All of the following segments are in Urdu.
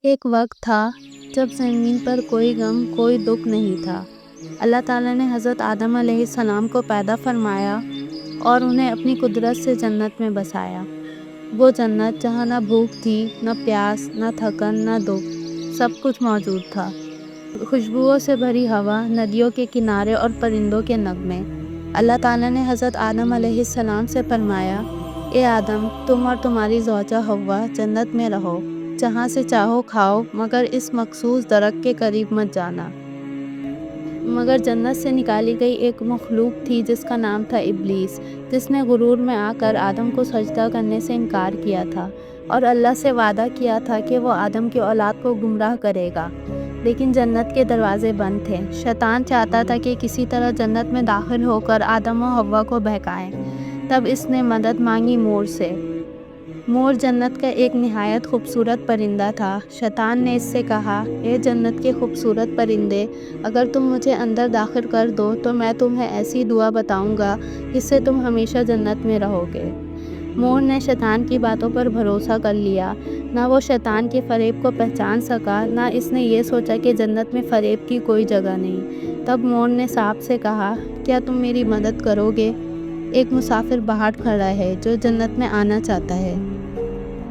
ایک وقت تھا جب زمین پر کوئی غم کوئی دکھ نہیں تھا۔ اللہ تعالیٰ نے حضرت آدم علیہ السلام کو پیدا فرمایا اور انہیں اپنی قدرت سے جنت میں بسایا۔ وہ جنت جہاں نہ بھوک تھی، نہ پیاس، نہ تھکن، نہ دکھ، سب کچھ موجود تھا۔ خوشبوؤں سے بھری ہوا، ندیوں کے کنارے اور پرندوں کے نغمے۔ اللہ تعالیٰ نے حضرت آدم علیہ السلام سے فرمایا، اے آدم، تم اور تمہاری زوجہ حوا جنت میں رہو، جہاں سے چاہو کھاؤ، مگر اس مخصوص درخت کے قریب مت جانا۔ مگر جنت سے نکالی گئی ایک مخلوق تھی جس کا نام تھا ابلیس، جس نے غرور میں آ کر آدم کو سجدہ کرنے سے انکار کیا تھا اور اللہ سے وعدہ کیا تھا کہ وہ آدم کی اولاد کو گمراہ کرے گا۔ لیکن جنت کے دروازے بند تھے۔ شیطان چاہتا تھا کہ کسی طرح جنت میں داخل ہو کر آدم و حوا کو بہکائے۔ تب اس نے مدد مانگی مور سے۔ مور جنت کا ایک نہایت خوبصورت پرندہ تھا۔ شیطان نے اس سے کہا، اے جنت کے خوبصورت پرندے، اگر تم مجھے اندر داخل کر دو تو میں تمہیں ایسی دعا بتاؤں گا جس سے تم ہمیشہ جنت میں رہو گے۔ مور نے شیطان کی باتوں پر بھروسہ کر لیا۔ نہ وہ شیطان کے فریب کو پہچان سکا، نہ اس نے یہ سوچا کہ جنت میں فریب کی کوئی جگہ نہیں۔ تب مور نے سانپ سے کہا، کیا تم میری مدد کرو گے؟ ایک مسافر باہر کھڑا ہے جو جنت میں آنا چاہتا ہے۔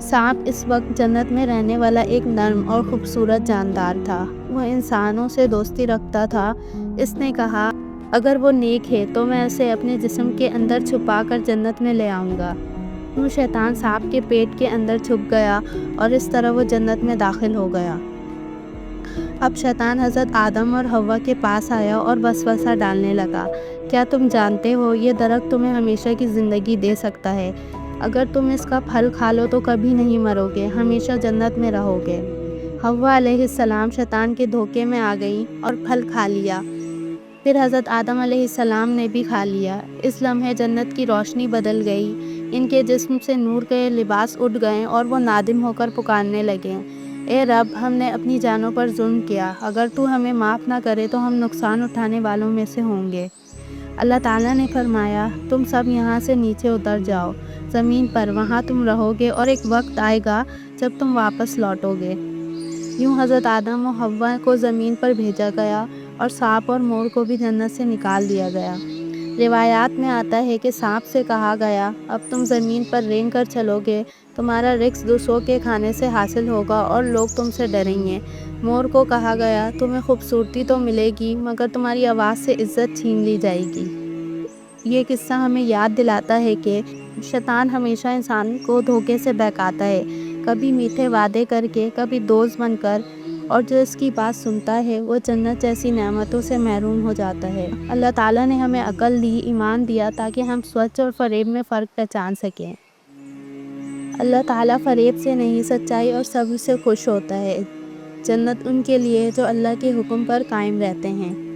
سانپ اس وقت جنت میں رہنے والا ایک نرم اور خوبصورت جاندار تھا۔ وہ انسانوں سے دوستی رکھتا تھا۔ اس نے کہا، اگر وہ نیک ہے تو میں اسے اپنے جسم کے اندر چھپا کر جنت میں لے آؤں گا۔ وہ شیطان سانپ کے پیٹ کے اندر چھپ گیا اور اس طرح وہ جنت میں داخل ہو گیا۔ اب شیطان حضرت آدم اور حوا کے پاس آیا اور وسوسہ ڈالنے لگا، کیا تم جانتے ہو یہ درخت تمہیں ہمیشہ کی زندگی دے سکتا ہے؟ اگر تم اس کا پھل کھا لو تو کبھی نہیں مرو گے، ہمیشہ جنت میں رہو گے۔ حوا علیہ السلام شیطان کے دھوکے میں آ گئیں اور پھل کھا لیا۔ پھر حضرت آدم علیہ السلام نے بھی کھا لیا۔ اس لمحے جنت کی روشنی بدل گئی، ان کے جسم سے نور کے لباس اٹھ گئے اور وہ نادم ہو کر پکارنے لگے، اے رب، ہم نے اپنی جانوں پر ظلم کیا، اگر تو ہمیں معاف نہ کرے تو ہم نقصان اٹھانے والوں میں سے ہوں گے۔ اللہ تعالیٰ نے فرمایا، تم سب یہاں سے نیچے اتر جاؤ زمین پر، وہاں تم رہو گے اور ایک وقت آئے گا جب تم واپس لوٹو گے۔ یوں حضرت آدم و حوا کو زمین پر بھیجا گیا اور سانپ اور مور کو بھی جنت سے نکال دیا گیا۔ روایات میں آتا ہے کہ سانپ سے کہا گیا، اب تم زمین پر رینگ کر چلو گے، تمہارا رزق دوسروں کے کھانے سے حاصل ہوگا اور لوگ تم سے ڈریں گے۔ مور کو کہا گیا، تمہیں خوبصورتی تو ملے گی مگر تمہاری آواز سے عزت چھین لی جائے گی۔ یہ قصہ ہمیں یاد دلاتا ہے کہ شیطان ہمیشہ انسان کو دھوکے سے بہکاتا ہے، کبھی میٹھے وعدے کر کے، کبھی دوست بن کر، اور جو اس کی بات سنتا ہے وہ جنت جیسی نعمتوں سے محروم ہو جاتا ہے۔ اللہ تعالیٰ نے ہمیں عقل دی، ایمان دیا تاکہ ہم سچ اور فریب میں فرق پہچان سکیں۔ اللہ تعالیٰ فریب سے نہیں، سچائی اور صبر سے خوش ہوتا ہے۔ جنت ان کے لیے جو اللہ کے حکم پر قائم رہتے ہیں۔